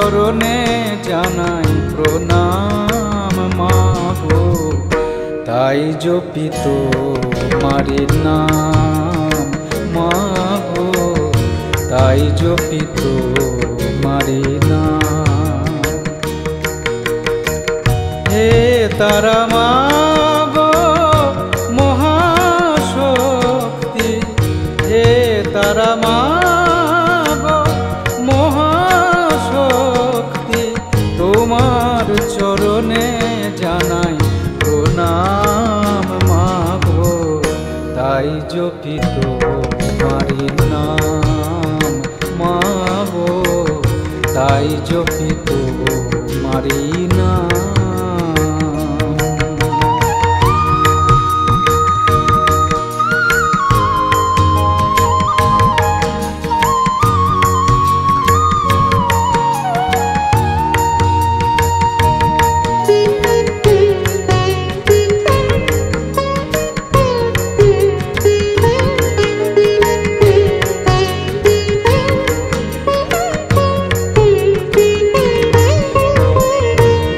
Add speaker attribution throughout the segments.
Speaker 1: চরণে জানাই প্রণাম মাগো, তাই জপি তোমারি নাম মাগো, তাই জপি তোমারি নাম। হে তারা মাগো মহাশক্তি, হে তারা মাগো মহাশক্তি, তোমার চরণে জানাই প্রণাম মাগো, তাই জপি তোমারি নাম মাগো, তাই জপি তোমারি নাম।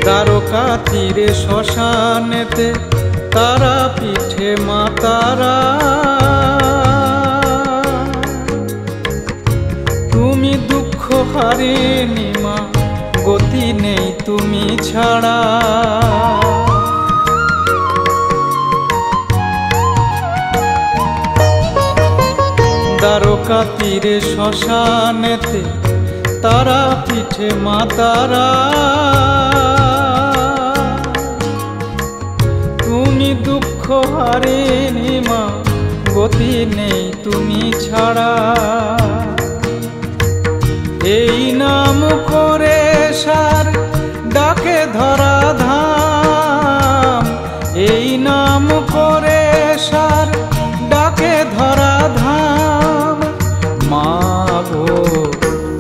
Speaker 1: দ্বারকা তীরে শ্মশানেতে তারা পিঠে মা তারা, তুমি দুঃখ হারিনি মা, গতি নেই তুমি ছাড়া। দ্বারকা তীরে শ্মশানেতে তারা পিঠে মা তারা, তুমি দুঃখ হারিনি মা, গতি নেই তুমি ছাড়া। এই নাম করে সার ডাকে ধরা ধাম, এই নাম করে সার ডাকে ধরা ধাম মাগো,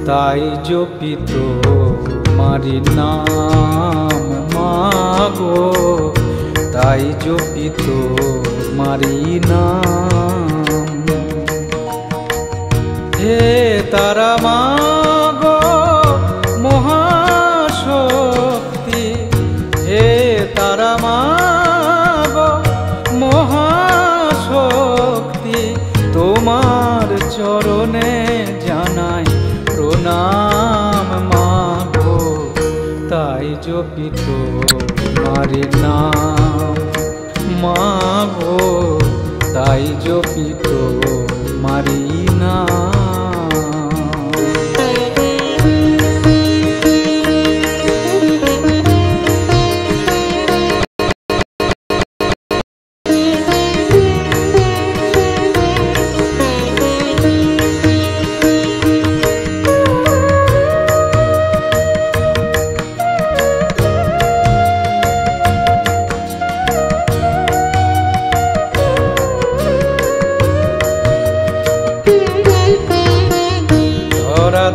Speaker 1: তাই জপি তোমারি নাম মাগো, তাই জপি তোমারি নাম। হে তারা মাগো মহাশক্তি, হে তারা মাগো মহাশক্তি, তোমার চরণে জানাই প্রণাম মাগো, তাই জপি তোমারি নাম মাগো, তাই জপি তোমারি নাম।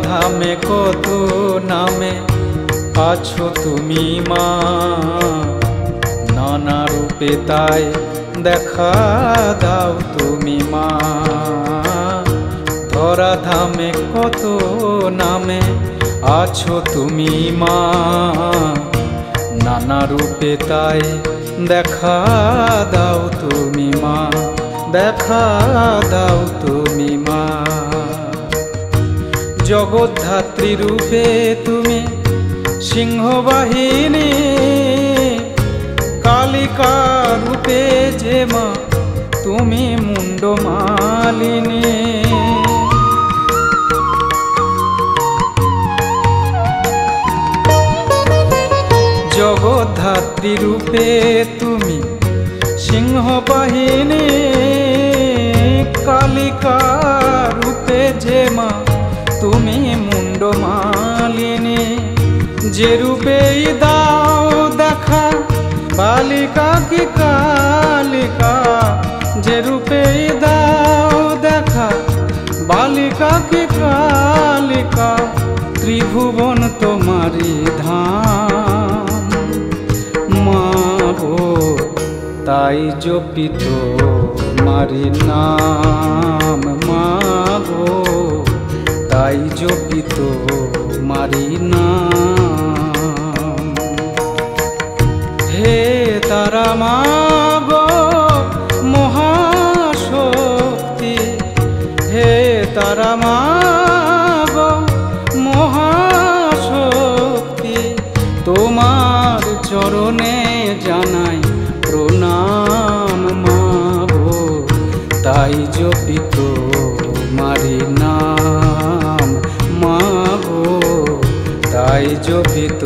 Speaker 1: ধামে কত নামে আছো তুমি মা, নানা রূপে তাই দেখা দাও তুমি মা। ধরা ধামে কত নামে আছো তুমি মা, নানা রূপে তাই দেখা দাও তুমি মা, দেখা দাও তুমি মা। জগদ্ধাত্রী রূপে তুমি সিংহবাহিনী, কালিকা রূপে যে মা তুমি মুন্ডমালিনী। জগদ্ধাত্রী রূপে তুমি সিংহবাহিনী, কালিকা রূপে যে মা তুমি মুন্ডমালিনী। যে রূপেই দাও দেখা বালিকা কি কালিকা, যে রূপেই দাও দেখা বালিকা কি কালিকা, ত্রিভুবন তোমারি ধাম মাগো, তাই জপি তোমারি নাম মাগো, তাই জপি জপিত মারি নাম। হে তারা মা গো মহাশক্তি, হে তারা মা গো মহাশক্তি, তোমার চরণে জানাই প্রণাম মা গো, তাই জপিত মারি নাম মা গো, তাই জপিত